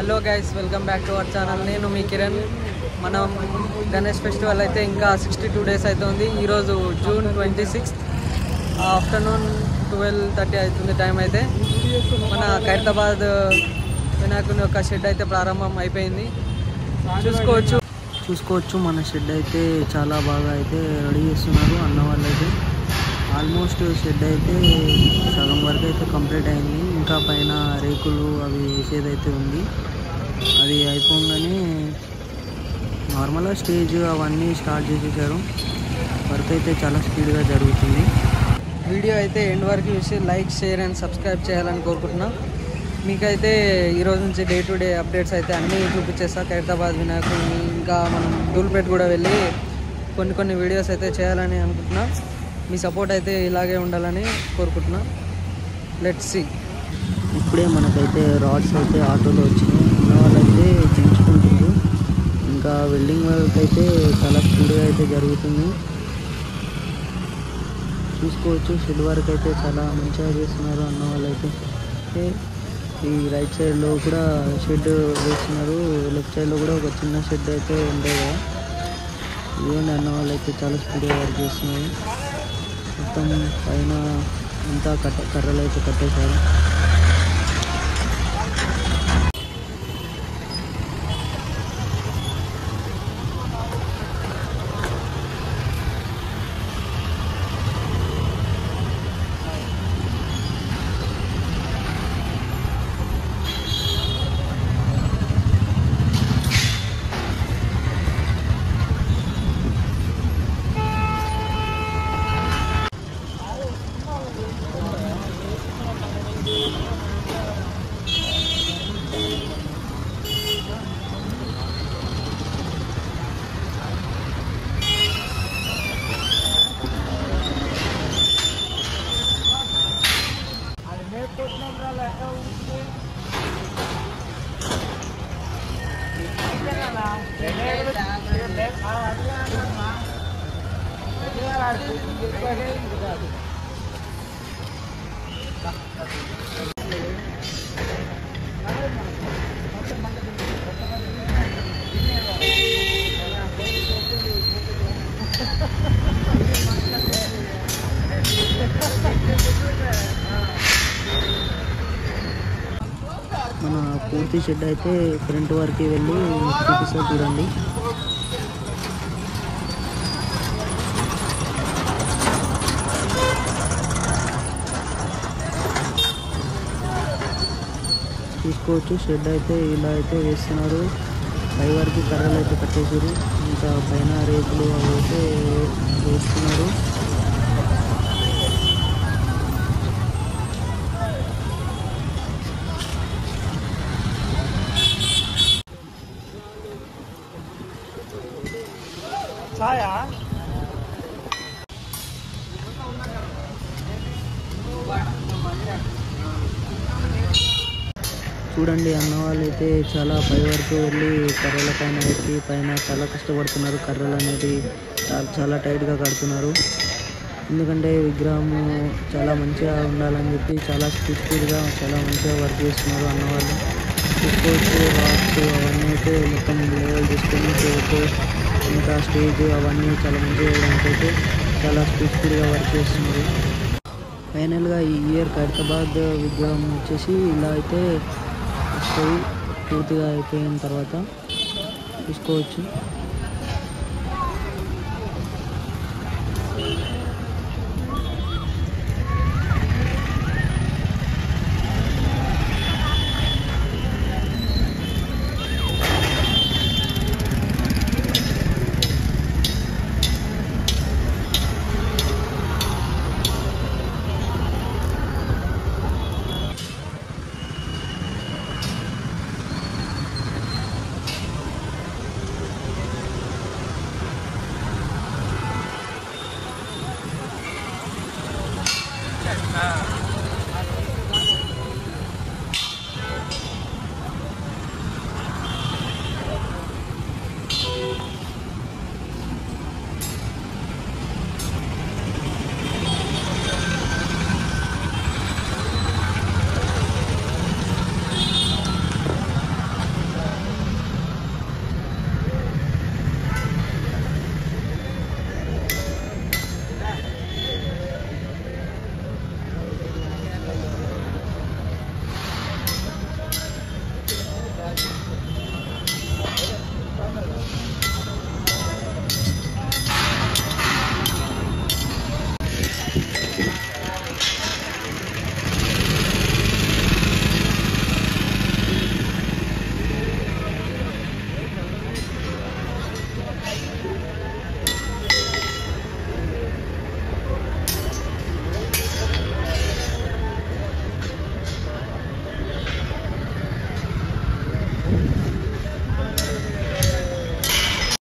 Hello guys, welcome back to our channel. నేను మీ కిరణ్. మనం Ganesh festival అయితే ఇంకా 62 డేస్ అవుతుంది. ఈరోజు జూన్ 26 ఆఫ్టర్నూన్ 12:30 అవుతుంది టైం. అయితే మన ఖైరతాబాద్ వినాయకుని యొక్క షెడ్ అయితే ప్రారంభం అయిపోయింది. చూసుకోవచ్చు మన షెడ్ అయితే చాలా బాగా అయితే రెడీ చేస్తున్నారు అన్న వాళ్ళు. అయితే ఆల్మోస్ట్ షెడ్ అయితే సగం వరకు అయితే కంప్లీట్ అయింది. ఇంకా పైన రేకులు అవి వేసేదైతే ఉంది. అది అయిపోగానే నార్మల్గా స్టేజ్ అవన్నీ స్టార్ట్ చేసేసారు. వర్క్ అయితే చాలా స్పీడ్గా జరుగుతుంది. వీడియో అయితే ఎండ్ వరకు చూసి లైక్, షేర్ అండ్ సబ్స్క్రైబ్ చేయాలని కోరుకుంటున్నా. మీకైతే ఈరోజు నుంచి డే టు డే అప్డేట్స్ అయితే అన్నీ చూపించేస్తా. ఖైరతాబాద్ వినాయకుడిని ఇంకా మనం ధూల్పేట కూడా వెళ్ళి కొన్ని వీడియోస్ అయితే చేయాలని అనుకుంటున్నా. మీ సపోర్ట్ అయితే ఇలాగే ఉండాలని కోరుకుంటున్నా. Let's see. ఇప్పుడే మనకైతే రాడ్స్ అయితే ఆటోలో వచ్చినాయి. ఉన్న వాళ్ళైతే దించుకుంటున్నారు. ఇంకా వెల్డింగ్ వర్క్ అయితే చాలా స్పీడ్గా అయితే జరుగుతుంది. చూసుకోవచ్చు షెడ్ వర్క్ అయితే చాలా మంచిగా చేస్తున్నారు అన్న వాళ్ళైతే. ఈ రైట్ సైడ్లో కూడా షెడ్ వేస్తున్నారు. లెఫ్ట్ సైడ్లో కూడా ఒక చిన్న షెడ్ అయితే ఉండే కదా. ఇవన్నీ అన్న వాళ్ళు అయితే చాలా స్పీడ్గా వర్క్ చేస్తున్నారు. మొత్తం పైన అంతా కర్రలు అయితే కట్టేశారు. మన పూర్తి షెడ్ అయితే ఫ్రంట్ వరకు వెళ్ళి చూపిస్తా చూడండి. చూసుకోవచ్చు షెడ్ అయితే ఇలా అయితే వేస్తున్నారు. పై వరకు కర్రలు అయితే కట్టేసారు. ఇంకా పైన రేకులు అవి అయితే వేస్తున్నారు. చూడండి అన్న వాళ్ళు అయితే చాలా పై వరకు వెళ్ళి కర్రల పైన ఎక్కి పైన చాలా కష్టపడుతున్నారు. కర్రలు అనేది చాలా టైట్గా కడుతున్నారు. ఎందుకంటే విగ్రహం చాలా మంచిగా ఉండాలని చెప్పి చాలా స్పీడ్గా చాలా మంచిగా వర్క్ చేస్తున్నారు అన్న వాళ్ళు. చూసుకోవచ్చు రాక్స్ అవన్నీ అయితే మొత్తం లెవెల్ చేసుకొని ఇంకా స్టేజ్ అవన్నీ చాలా మంచిగా అయితే చాలా స్పీడ్గా వర్క్ చేస్తున్నారు. ఫైనల్గా ఈ ఇయర్ ఖైరతాబాద్ విగ్రహం వచ్చేసి ఇలా అయితే వస్తుంది. పూర్తిగా అయిపోయిన తర్వాత చూసుకోవచ్చు.